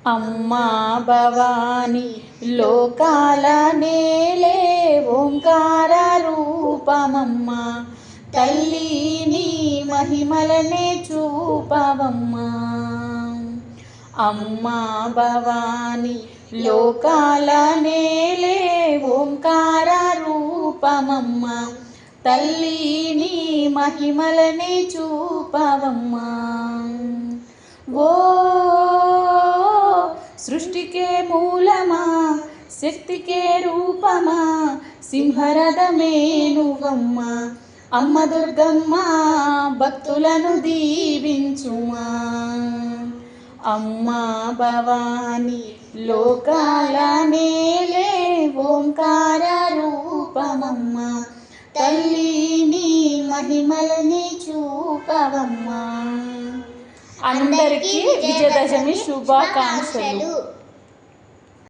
అమ్మా భవాని లోకాల నేలే ఓంకార రూపమమ్మా, తల్లి నీ మహిమలనే చూపవమ్మా. అమ్మా భవాని లోకాల నేలే ఓంకార రూపమమ్మా, తల్లి నీ మహిమలనే చూపవమ్మా. ఓ సృష్టికే మూలమా, శక్తికే రూపమా, సింహరథమే నువ్వమ్మా. అమ్మ దుర్గమ్మ భక్తులను దీవించుమా. అమ్మా భవాని లోకాల నేలే ఓంకార రూపమమ్మా, తల్లి నీ మహిమలని చూపవమ్మా. అందరికీ విజయదశమి శుభాకాంక్షలు.